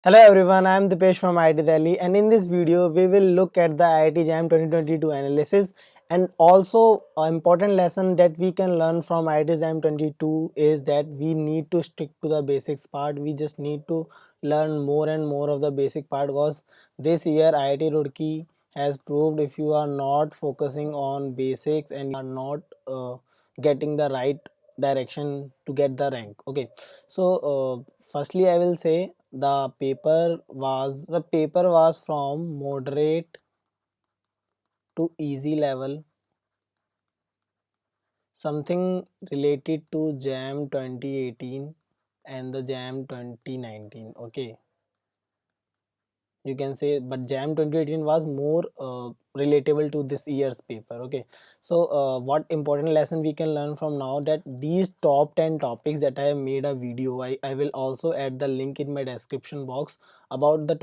Hello everyone, I am Dipesh from IIT Delhi, and in this video we will look at the IIT JAM 2022 analysis, and also an important lesson that we can learn from IIT JAM 22 is that we need to stick to the basics part. We just need to learn more and more of the basic part because this year IIT Roorkee has proved if you are not focusing on basics and you are not getting the right direction to get the rank. Okay, so firstly I will say the paper was from moderate to easy level, something related to JAM 2018 and the JAM 2019. Okay, you can say, but JAM 2018 was more relatable to this year's paper. Okay, so what important lesson we can learn from now, that these top 10 topics that I have made a video, I will also add the link in my description box about the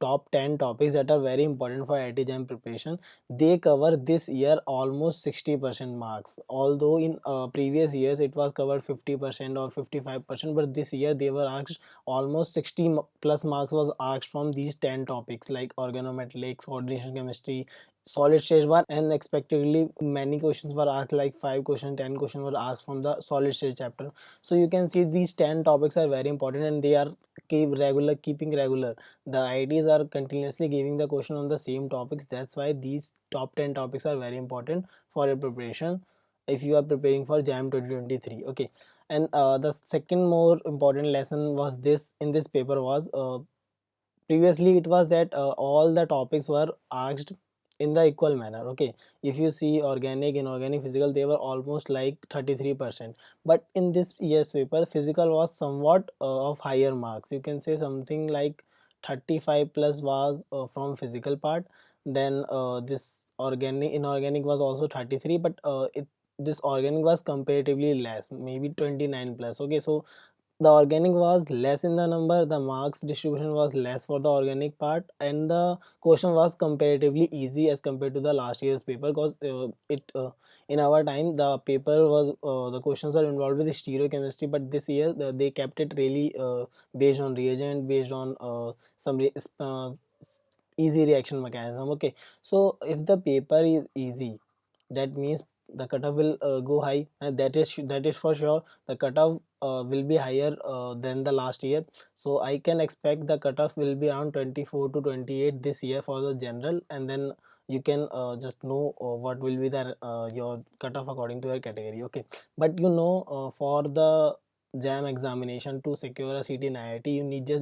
top 10 topics that are very important for IIT JAM preparation. They cover this year almost 60% marks, although in previous years it was covered 50% or 55%, but this year they were asked almost 60 plus marks was asked from these 10 topics like organometallics, coordination chemistry, solid stage 1, and expectedly many questions were asked, like 5 questions, 10 questions were asked from the solid stage chapter. So you can see these 10 topics are very important and they are keeping regular. The IDs are continuously giving the question on the same topics. That's why these top 10 topics are very important for your preparation if you are preparing for JAM 2023. Okay, and the second more important lesson was this in this paper was, previously it was that all the topics were asked in the equal manner. Okay, if you see organic, inorganic, physical, they were almost like 33%, but in this year's paper physical was somewhat of higher marks. You can say something like 35 plus was from physical part. Then this organic inorganic was also 33, but this organic was comparatively less, maybe 29 plus. Okay, so the organic was less in the number, the marks distribution was less for the organic part, and the question was comparatively easy as compared to the last year's paper, because it in our time the paper was the questions are involved with stereochemistry, but this year they kept it really based on reagent, based on easy reaction mechanism. Okay, so if the paper is easy, that means the cutoff will go high, and that is for sure. The cutoff will be higher than the last year, so I can expect the cutoff will be around 24 to 28 this year for the general, and then you can just know what will be the your cutoff according to your category. Okay, but for the JAM examination to secure a seat in IIT,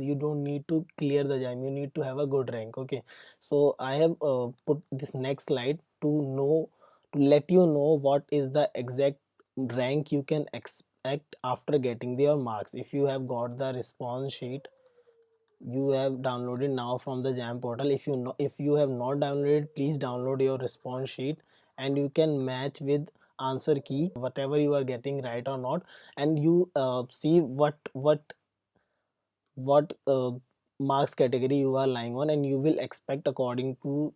you don't need to clear the JAM, you need to have a good rank. Okay, so I have put this next slide to let you know what is the exact rank you can expect after getting your marks. If you have got the response sheet, you have downloaded now from the JAM portal. If you have not downloaded, please download your response sheet, and you can match with answer key whatever you are getting right or not, and you see what marks category you are lying on, and you will expect according to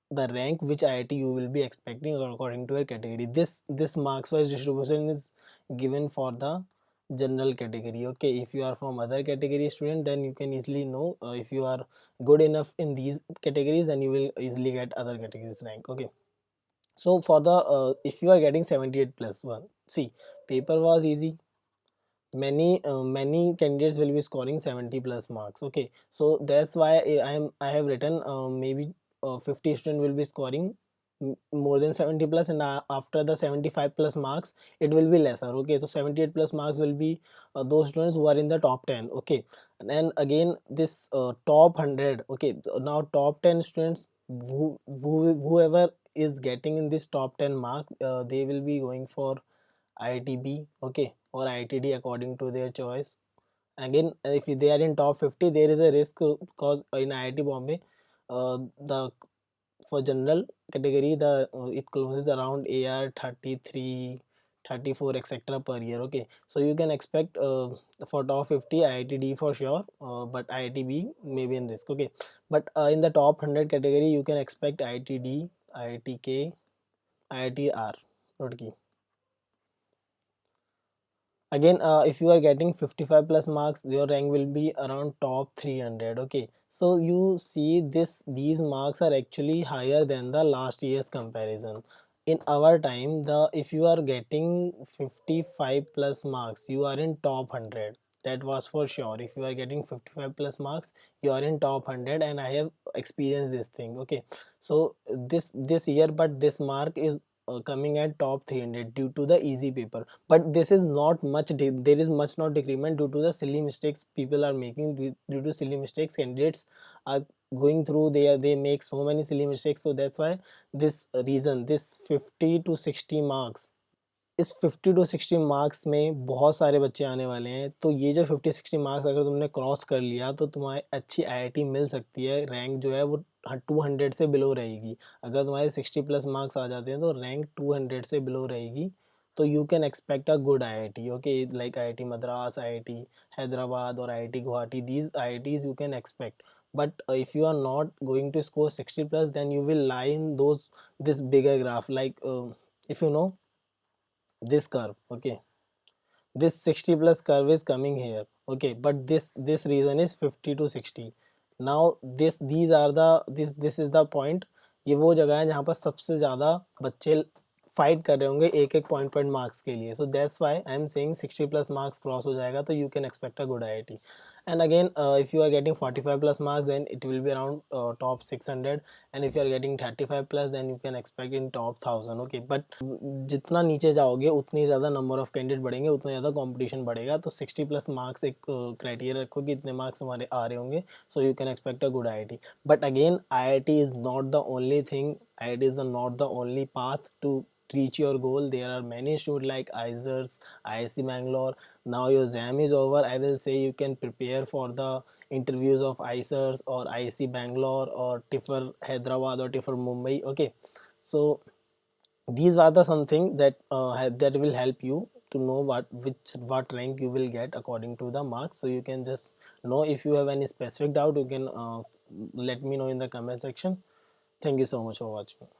the rank which IIT you will be expecting according to your category. This marks wise distribution is given for the general category. Okay, if you are from other category student, then you can easily know if you are good enough in these categories, then you will easily get other categories rank. Okay, so for the if you are getting 78 plus 1, see, paper was easy. Many candidates will be scoring 70 plus marks. Okay, so that's why I have written maybe 50 student will be scoring more than 70 plus, and after the 75 plus marks it will be lesser. Okay, so 78 plus marks will be those students who are in the top 10. Okay, and again this top 100. Okay, now top 10 students, whoever is getting in this top 10 mark, they will be going for IITB, okay, or IITD according to their choice. Again, if they are in top 50, there is a risk because in IIT Bombay, the for general category the it closes around AR 33, 34, etc. per year. Okay, so you can expect for top 50 IITD for sure, but IITB may be in risk. Okay, but in the top 100 category you can expect IITD, IITK, IITR, Roorkee. Again, if you are getting 55 plus marks, your rank will be around top 300. Okay, so you see this, these marks are actually higher than the last year's comparison. In our time, the if you are getting 55 plus marks, you are in top 100. That was for sure. If you are getting 55 plus marks, you are in top 100, and I have experienced this thing. Okay, so this year, but this mark is coming at top 300 due to the easy paper. But this is not much, there is much not decrement due to the silly mistakes people are making. Due to silly mistakes, candidates are going through, they make so many silly mistakes. So that's why this reason, this 50 to 60 marks, इस 50 to 60 marks में बहुत सारे बच्चे आने वाले हैं। तो ये जो 50-60 मार्क्स अगर तुमने क्रॉस कर लिया तो तुम्हारी अच्छी आईआईटी मिल सकती है। रैंक जो है वो 200 से बिलो रहेगी। अगर तुम्हारे 60 प्लस मार्क्स आ जाते हैं तो रैंक 200 से बिलो रहेगी। तो you can expect a good IIT, okay, like IIT Madras, IIT Hyderabad और IIT Guwahati, these IITs you can expect. But if you are not going to score 60 plus, then you will lie in those, this bigger graph, like if you know this curve, okay, this 60 plus curve is coming here, okay, but this reason is 50 to 60. Now these are the, this is the point, ये वो जगह है जहाँ पर सबसे ज़्यादा बच्चे fight कर रहे होंगे एक एक पॉइंट मार्क्स के लिए। So that's why I am saying 60 plus marks cross हो जाएगा तो you can expect a good IIT. And again if you are getting 45 plus marks, then it will be around top 600, and if you are getting 35 plus, then you can expect in top 1000, okay, but जितना नीचे जाओगे उतनी ज़्यादा number of candidate बढ़ेंगे, उतना ज़्यादा competition बढ़ेगा। तो 60 प्लस मार्क्स एक क्राइटेरिया रखो कि इतने मार्क्स हमारे आ रहे होंगे, so you can expect a good IIT. But again IIT is not the only thing, IIT is not the only path to reach your goal. There are many institutes like IISERS, IISc Bangalore. Now your exam is over, I will say you can prepare for the interviews of IISERS or IISc Bangalore or TIFR Hyderabad or TIFR Mumbai, okay. So these are the something that that will help you to know what rank you will get according to the marks. So you can just know. If you have any specific doubt, you can let me know in the comment section. Thank you so much for watching.